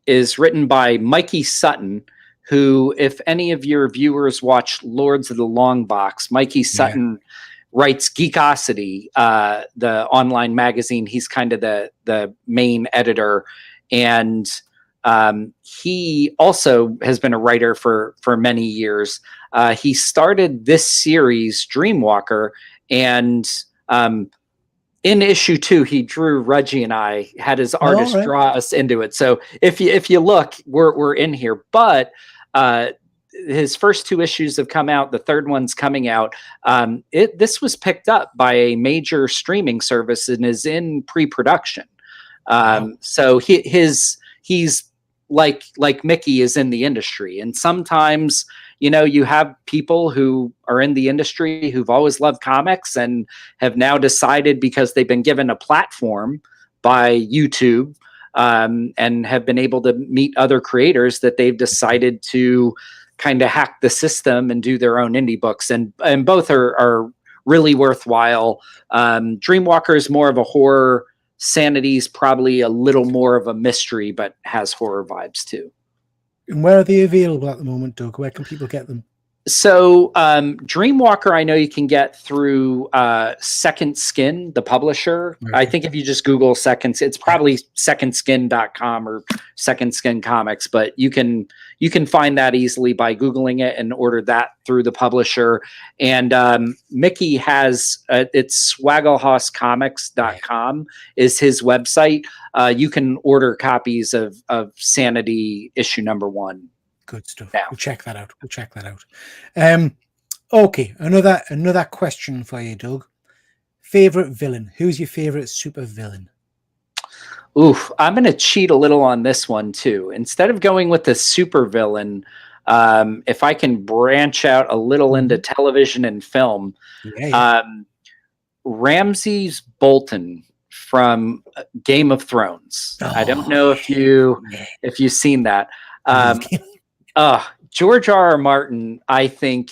is written by Mikey Sutton, who, if any of your viewers watch Lords of the Long Box, Mikey Sutton writes Geekosity, the online magazine. He's kind of the main editor. And he also has been a writer for many years. He started this series, Dreamwalker, and in issue 2, he drew Reggie and I, had his artist draw us into it. So if you look, we're in here. But his first 2 issues have come out. The third one's coming out. This was picked up by a major streaming service and is in pre-production. So he's like Mickey is in the industry. And sometimes, you have people who are in the industry who've always loved comics and have now decided, because they've been given a platform by YouTube, and have been able to meet other creators, that they've decided to kind of hack the system and do their own indie books. And both are really worthwhile. Dreamwalker is more of a horror. Sanity's probably a little more of a mystery, but has horror vibes too. And where are they available at the moment, Doug? Where can people get them? So Dreamwalker, I know you can get through Second Skin, the publisher. Okay. I think if you just Google Second, it's probably secondskin.com or Second Skin Comics, but you can find that easily by Googling it and order that through the publisher. And Mickey has, it's swagglehosscomics.com is his website. You can order copies of Sanity issue number 1. Good stuff. Yeah. We'll check that out. Okay, another question for you, Doug. Favorite villain? Who's your favorite super villain? Oof, I'm going to cheat a little on this one too. Instead of going with the super villain, if I can branch out a little into television and film, Ramses Bolton from Game of Thrones. I don't know if you've seen that. George R.R. Martin, I think,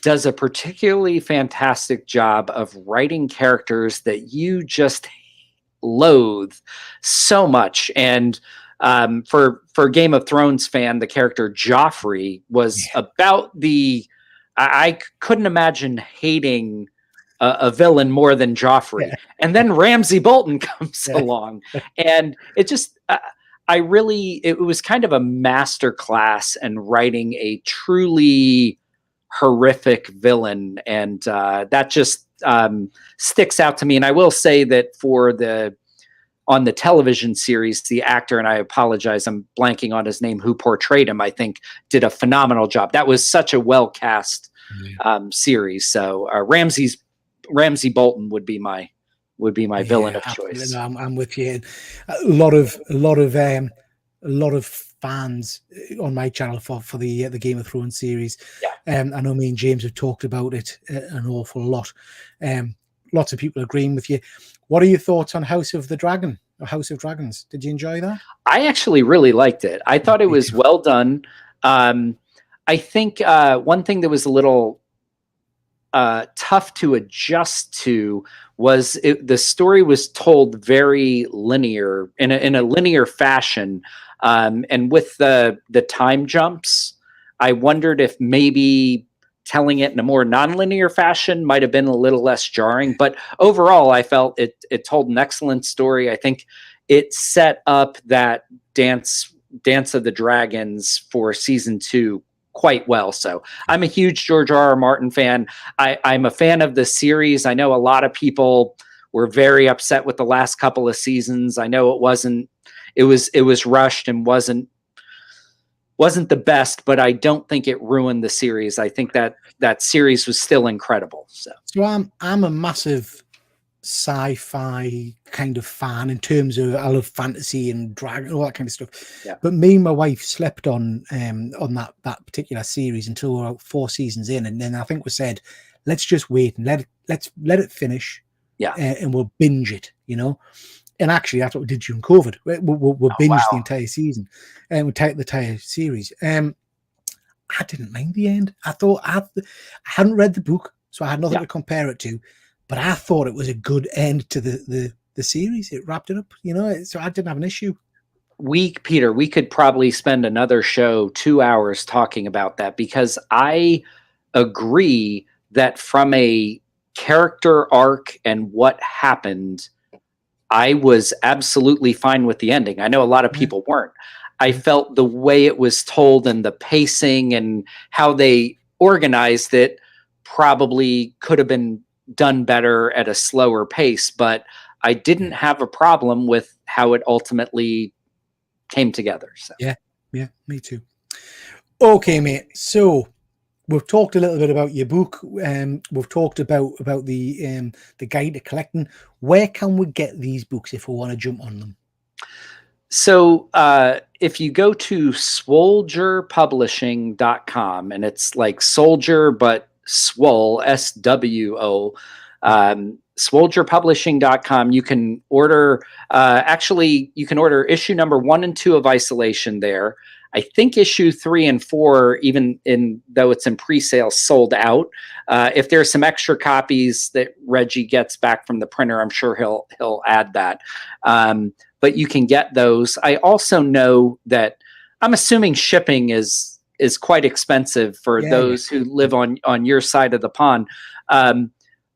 does a particularly fantastic job of writing characters that you just loathe so much. And for Game of Thrones fan, the character Joffrey was about I couldn't imagine hating a villain more than Joffrey. And then Ramsay Bolton comes along, and it just... it was kind of a master class in writing a truly horrific villain, and that just sticks out to me. And I will say that on the television series, the actor, and I apologize, I'm blanking on his name, who portrayed him, I think did a phenomenal job. That was such a well cast series. So Ramsey Bolton would be my villain of choice. No, I'm with you. A lot of fans on my channel for the Game of Thrones series. I know me and James have talked about it an awful lot. Lots of people agreeing with you. What are your thoughts on House of the Dragon or House of Dragons? Did you enjoy that? I actually really liked it. I thought it was well done. I think one thing that was a little tough to adjust to was the story was told very linear in a linear fashion, and with the time jumps, I wondered if maybe telling it in a more nonlinear fashion might have been a little less jarring. But overall, I felt it told an excellent story. I think it set up that Dance of the Dragons for season 2 quite well. So I'm a huge George R.R. Martin fan. I'm a fan of the series. I know a lot of people were very upset with the last couple of seasons. I know it was rushed and wasn't the best, but I don't think it ruined the series. I think that series was still incredible. So I'm a massive sci-fi kind of fan in terms of, I love fantasy and dragon, all that kind of stuff. Yeah. But me and my wife slept on that particular series until we're 4 seasons in, and then I think we said, let's just wait and let it finish. Yeah. And we'll binge it, And actually, that's what we did during COVID. We'll binge the entire season, and we'll take the entire series. I didn't mind the end. I thought I hadn't read the book, so I had nothing to compare it to. But I thought it was a good end to the series. It wrapped it up, so I didn't have an issue. Peter, we could probably spend another show 2 hours talking about that, because I agree that from a character arc and what happened, I was absolutely fine with the ending. I know a lot of people weren't. I felt the way it was told and the pacing and how they organized it probably could have been done better at a slower pace, but I didn't have a problem with how it ultimately came together. So yeah, me too. Okay, mate. So we've talked a little bit about your book. We've talked about the guide to collecting. Where can we get these books if we want to jump on them? So if you go to swoulderpublishing.com, and it's like soldier, but swole, SWO, swoulderpublishing.com, you can order, you can order issue number 1 and 2 of Isolation there. I think issue 3 and 4, even though it's in pre-sale, sold out. If there's some extra copies that Reggie gets back from the printer, I'm sure he'll add that. But you can get those. I also know that I'm assuming shipping is quite expensive for those who live on your side of the pond.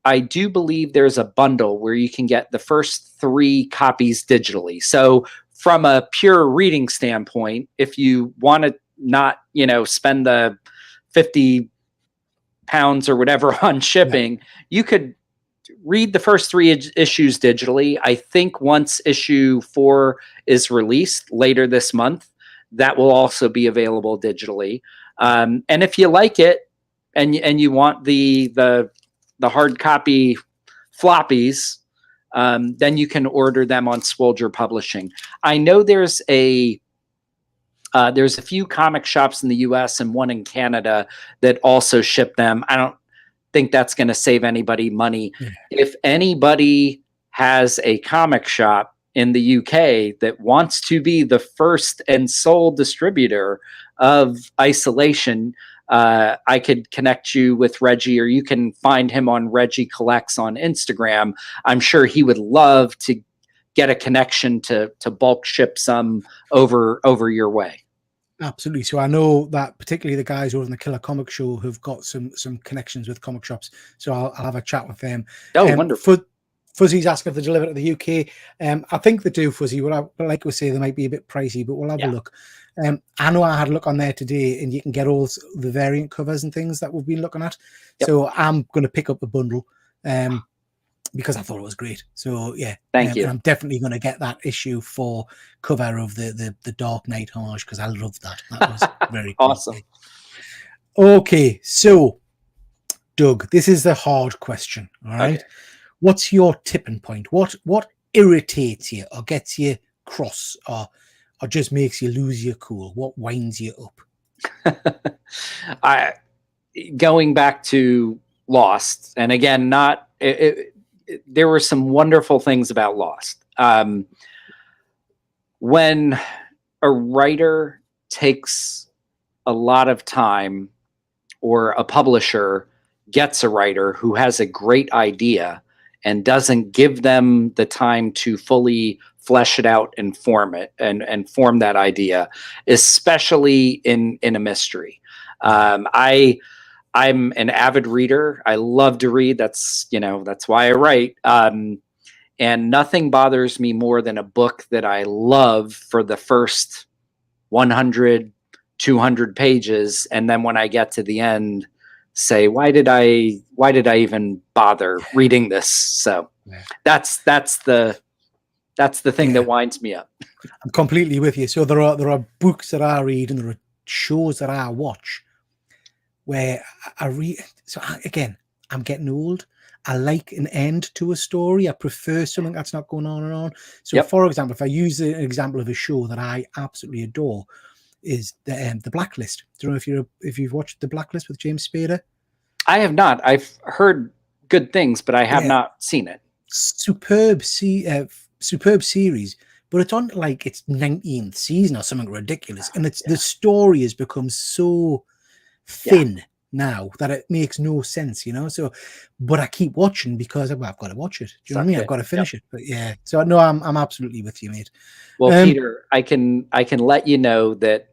I do believe there's a bundle where you can get the first 3 copies digitally. So from a pure reading standpoint, if you want to not, spend the 50 pounds or whatever on shipping, you could read the first 3 issues digitally. I think once issue 4 is released later this month, that will also be available digitally. And if you like it and you want the hard copy floppies, then you can order them on Swoulder Publishing. I know there's a few comic shops in the US and one in Canada that also ship them. I don't think that's going to save anybody money. Yeah. If anybody has a comic shop in the UK that wants to be the first and sole distributor of Isolation, I could connect you with Reggie, or you can find him on Reggie Collects on Instagram. I'm sure he would love to get a connection to bulk ship some over your way. Absolutely. So I know that particularly the guys over in the Killer Comic Show have got some connections with comic shops. So I'll have a chat with them. Oh, wonderful. Fuzzy's asking if they deliver to the UK. I think they do, Fuzzy. But like we say, they might be a bit pricey, but we'll have a look. I know I had a look on there today, and you can get all the variant covers and things that we've been looking at. Yep. So I'm going to pick up a bundle because I thought it was great. So yeah, thank you. And I'm definitely going to get that issue for cover of the Dark Knight homage because I love that. That was very awesome. Cool. Okay, so Doug, this is the hard question. All right. Okay. What's your tipping point? What irritates you or gets you cross or just makes you lose your cool? What winds you up? Going back to Lost, and again, there were some wonderful things about Lost. When a writer takes a lot of time, or a publisher gets a writer who has a great idea and doesn't give them the time to fully flesh it out and form it and form that idea, especially in a mystery. I'm an avid reader. I love to read. That's why I write. And nothing bothers me more than a book that I love for the first 100, 200 pages. And then when I get to the end, say, why did I even bother reading this? So that's the thing that winds me up. I'm completely with you. So there are books that I read and there are shows that I watch where I read. So again, I'm getting old. I like an end to a story. I prefer something that's not going on and on. So for example, if I use an example of a show that I absolutely adore, is the Blacklist. Do you know if you've watched the Blacklist with James Spader? I have not. I've heard good things, but I have not seen it. Superb series, but it's on like its 19th season or something ridiculous, and the story has become so thin now that it makes no sense, So, but I keep watching because I've got to watch it. Do you know what I mean? I've got to finish it. But yeah, so no, I'm absolutely with you, mate. Well, Peter, I can let you know that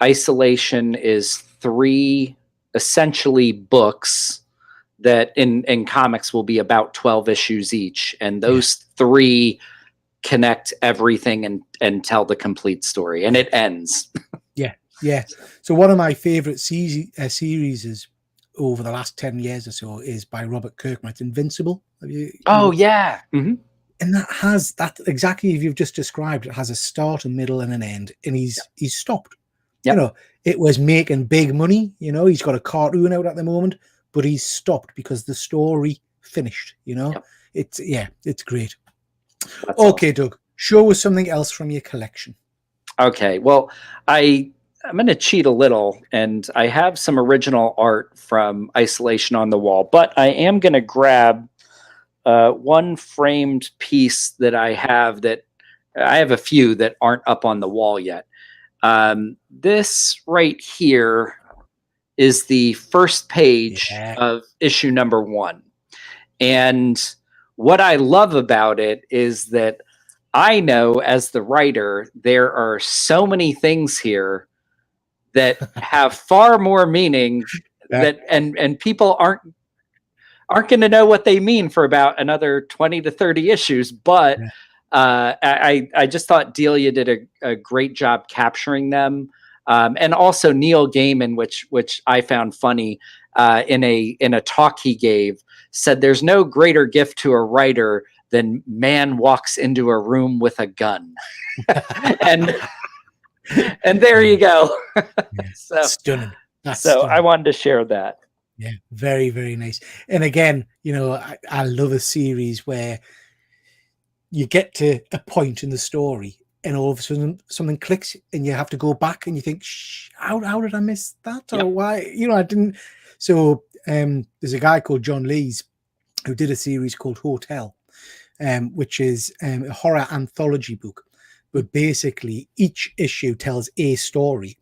Isolation is 3 essentially books that in comics will be about 12 issues each, and those 3 connect everything and tell the complete story, and it ends. Yeah. So one of my favorite series is over the last 10 years or so is by Robert Kirkman. It's Invincible. Have you? Oh yeah. Mm-hmm. And that has that exactly as you've just described. It has a start, a middle, and an end, and he's stopped. Yep. It was making big money. He's got a cartoon out at the moment, but he's stopped because the story finished. Yep. It's great. That's okay, awesome. Doug, show us something else from your collection. Okay, well, I'm going to cheat a little, and I have some original art from Isolation on the wall, but I am going to grab one framed piece that I have a few that aren't up on the wall yet. This right here is the first page of issue number 1. And what I love about it is that I know as the writer, there are so many things here that have far more meaning and people aren't going to know what they mean for about another 20 to 30 issues. But I just thought Delia did a great job capturing them. And also Neil Gaiman, which I found funny, in a talk he gave, said there's no greater gift to a writer than man walks into a room with a gun. and there you go. So stunning. Stunning. I wanted to share that. Yeah, very, very nice. And again, I love a series where you get to a point in the story and all of a sudden something clicks and you have to go back and you think, how did I miss that? Or why, I didn't. So there's a guy called John Lees who did a series called Hotel, which is a horror anthology book. But basically each issue tells a story.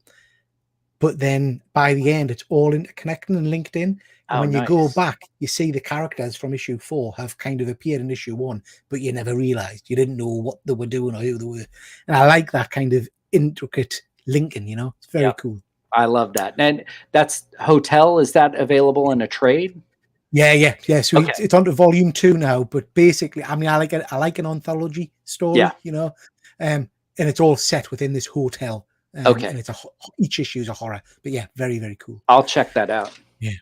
But then by the end, it's all interconnecting and linked in. And when you go back, you see the characters from issue 4 have kind of appeared in issue 1, but you never realized. You didn't know what they were doing or who they were. And I like that kind of intricate linking, It's very cool. I love that. And that's Hotel. Is that available in a trade? Yeah. So Okay. it's on to volume 2 now. But basically, I mean, I like an anthology story, Yeah. you know, and it's all set within this hotel, Okay. and each issue is a horror. But yeah, very, very cool. I'll check that out. Yeah.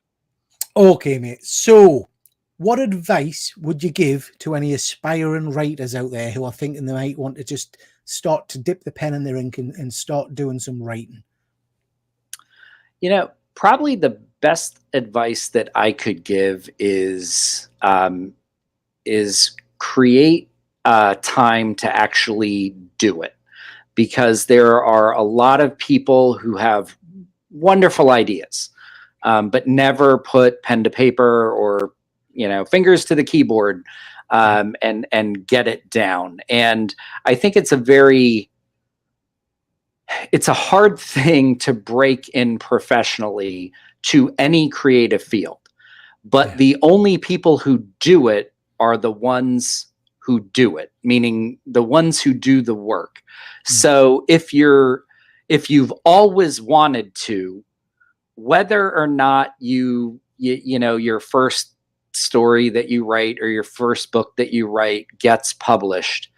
Okay, mate. So, what advice would you give to any aspiring writers out there who are thinking they might want to just start to dip the pen in their ink and start doing some writing? You know, probably the best advice that I could give is create time to actually do it, because there are a lot of people who have wonderful ideas, but never put pen to paper or fingers to the keyboard, and get it down. And I think it's a hard thing to break in professionally to any creative field, but the only people who do it are the ones who do it, meaning the ones who do the work. So if you've always wanted to, whether or not your first story that you write or your first book that you write gets published,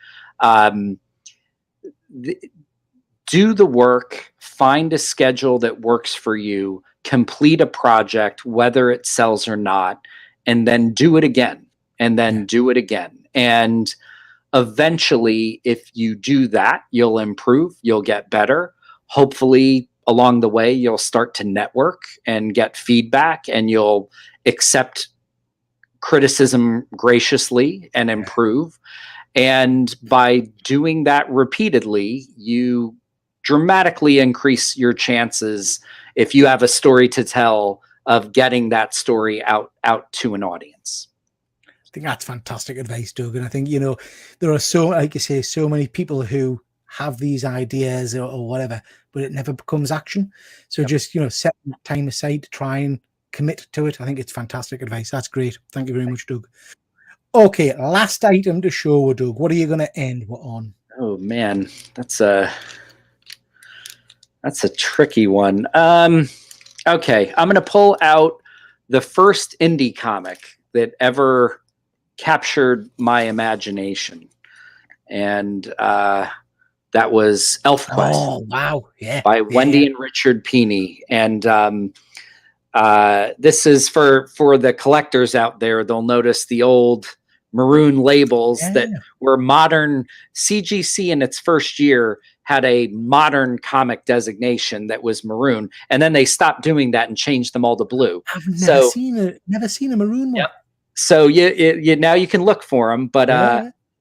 do the work, find a schedule that works for you, complete a project, whether it sells or not, and then do it again, and then do it again. And eventually, if you do that, you'll improve, you'll get better. Hopefully, along the way, you'll start to network and get feedback, and you'll accept criticism graciously and improve. And by doing that repeatedly, you dramatically increase your chances, if you have a story to tell, of getting that story out to an audience. I think that's fantastic advice, Doug. And I think, there are like you say, so many people who have these ideas or whatever, but it never becomes action. So just, set time aside to try and commit to it. I think it's fantastic advice. That's great. Thank you very much, Doug. Okay, last item to show, Doug. What are you going to end on? Oh man, that's a tricky one. Okay, I'm going to pull out the first indie comic that ever captured my imagination, and that was Elf Quest. Oh wow, yeah, by Wendy and Richard Pini. And this is for the collectors out there. They'll notice the old maroon labels that were modern. CGC in its first year had a modern comic designation that was maroon, and then they stopped doing that and changed them all to blue. I've never seen a maroon one. Yep. So you now you can look for them, but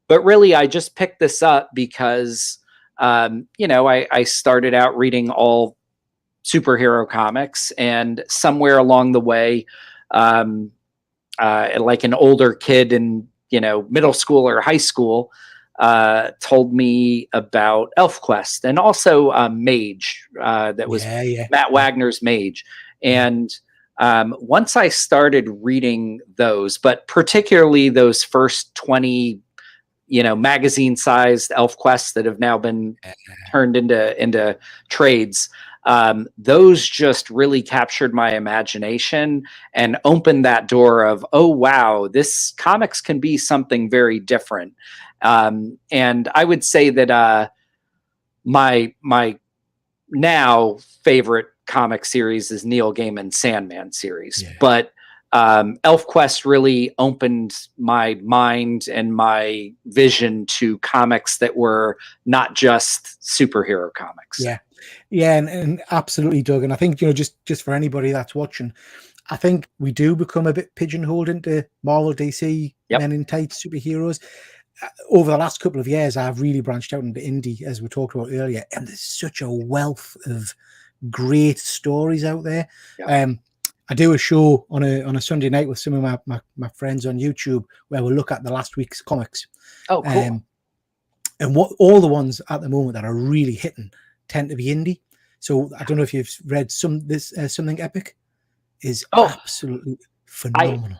really I just picked this up because I started out reading all superhero comics, and somewhere along the way, like an older kid in middle school or high school told me about ElfQuest, and also Mage, that was Matt Wagner's Mage. And once I started reading those, but particularly those first 20 magazine-sized ElfQuests that have now been turned into trades, those just really captured my imagination and opened that door of, oh wow, this comics can be something very different. And I would say that my now favorite comic series is Neil Gaiman's Sandman series, but ElfQuest really opened my mind and my vision to comics that were not just superhero comics. And absolutely, Doug. And I think just for anybody that's watching, I think we do become a bit pigeonholed into Marvel, DC, men in tights, superheroes. Over the last couple of years, I've really branched out into indie, as we talked about earlier, and there's such a wealth of great stories out there. I do a show on a Sunday night with some of my friends on YouTube where we'll look at the last week's comics. Oh, cool. And what all the ones at the moment that are really hitting tend to be indie. So I don't know if you've read Something Epic is absolutely phenomenal.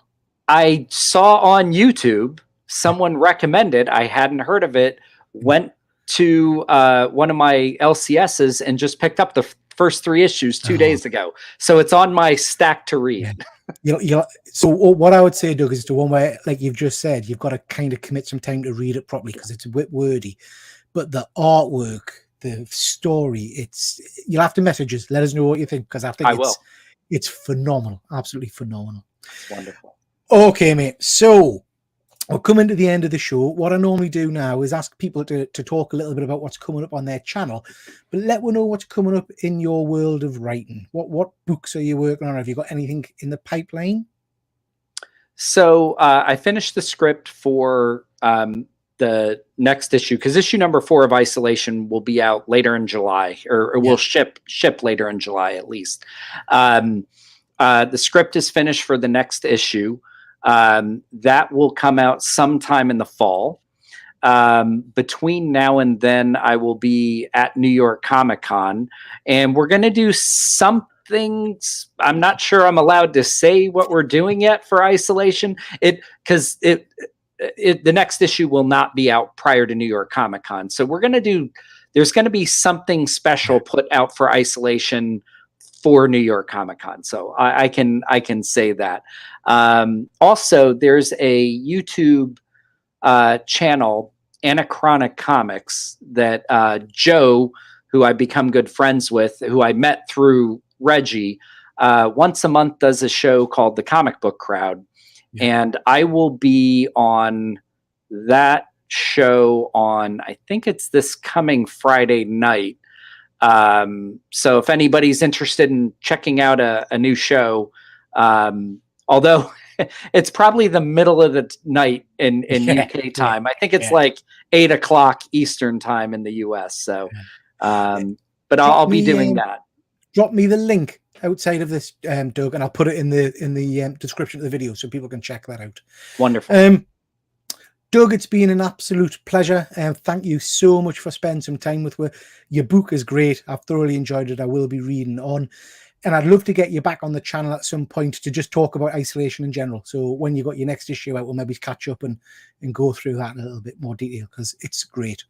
I saw on YouTube someone recommended, I hadn't heard of it, went to one of my LCSs and just picked up the first 3 issues 2 days ago. So it's on my stack to read. So what I would say, Doug, is the one where, like you've just said, you've got to kind of commit some time to read it properly because it's a bit wordy. But the artwork, the story, you'll have to message us. Let us know what you think because I think it's phenomenal, absolutely phenomenal. It's wonderful. Okay, mate. So we're coming to the end of the show. What I normally do now is ask people to talk a little bit about what's coming up on their channel, but let me know what's coming up in your world of writing. What books are you working on? Have you got anything in the pipeline? So I finished the script for the next issue, because issue number 4 of Isolation will be out later in July, or will ship later in July at least. The script is finished for the next issue. That will come out sometime in the fall. Between now and then, I will be at New York Comic-Con, and we're going to do some things. I'm not sure I'm allowed to say what we're doing yet for Isolation, because the next issue will not be out prior to New York Comic-Con. So there's going to be something special put out for Isolation for New York Comic-Con. So I can say that. Also, there's a YouTube channel, Anachronic Comics, that Joe, who I've become good friends with, who I met through Reggie, once a month does a show called The Comic Book Crowd. And I will be on that show on, I think it's this coming Friday night. So if anybody's interested in checking out a new show, although it's probably the middle of the night in UK time. I think it's like 8 o'clock Eastern time in the US. So, but I'll be doing that. Drop me the link outside of this, Doug, and I'll put it in the description of the video so people can check that out. Wonderful. Doug, it's been an absolute pleasure. Thank you so much for spending some time with me. Your book is great. I've thoroughly enjoyed it. I will be reading on. And I'd love to get you back on the channel at some point to just talk about Isolation in general. So when you got your next issue out, we'll maybe catch up and go through that in a little bit more detail because it's great.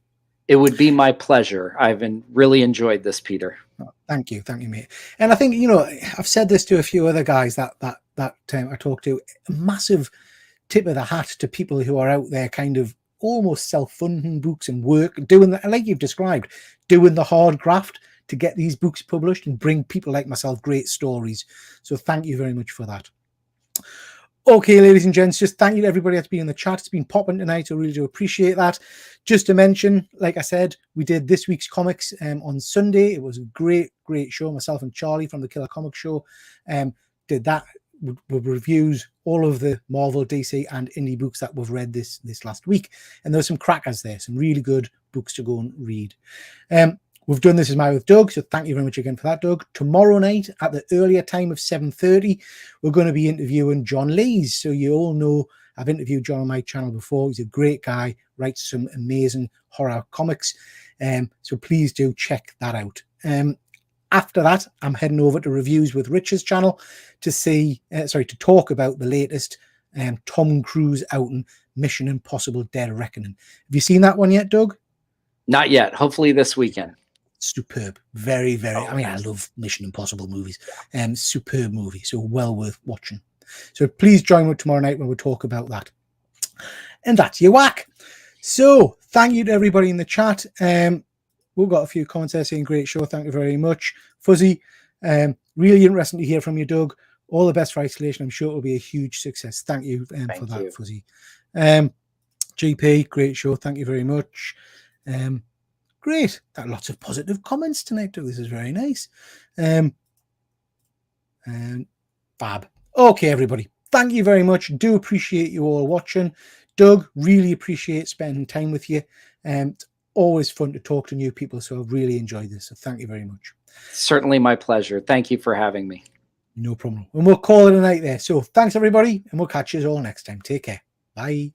It would be my pleasure. I've really enjoyed this, Peter. Oh, thank you, mate. And I think, I've said this to a few other guys that I talked to. A massive tip of the hat to people who are out there kind of almost self-funding books and work, doing that, like you've described, doing the hard graft to get these books published and bring people like myself great stories. So thank you very much for that. Okay, ladies and gents, just thank you to everybody that's been in the chat. It's been popping tonight. I really do appreciate that. Just to mention, like I said, we did this week's comics on Sunday. It was a great show. Myself and Charlie from the Killer Comic Show did that with reviews, all of the Marvel, DC, and indie books that we've read this last week. And there's some crackers there, some really good books to go and read. We've done This Is My with Doug, so thank you very much again for that, Doug. Tomorrow night at the earlier time of 7:30, we're going to be interviewing John Lees. So you all know I've interviewed John on my channel before. He's a great guy, writes some amazing horror comics. So please do check that out. After that, I'm heading over to Reviews with Rich's channel to talk about the latest Tom Cruise outing, Mission Impossible Dead Reckoning. Have you seen that one yet, Doug? Not yet. Hopefully this weekend. Superb. Very, very. I mean, I love Mission Impossible movies. Superb movie. So well worth watching. So please join me tomorrow night when we talk about that. And that's your whack. So thank you to everybody in the chat. We've got a few comments there saying great show. Thank you very much. Fuzzy, really interesting to hear from you, Doug. All the best for Isolation. I'm sure it will be a huge success. Thank you for that, Fuzzy. GP, great show. Thank you very much. Great. Got lots of positive comments tonight, Doug. This is very nice. And fab. Okay, everybody. Thank you very much. Do appreciate you all watching. Doug, really appreciate spending time with you. It's always fun to talk to new people, so I've really enjoyed this. So thank you very much. Certainly my pleasure. Thank you for having me. No problem. And we'll call it a night there. So thanks, everybody, and we'll catch you all next time. Take care. Bye.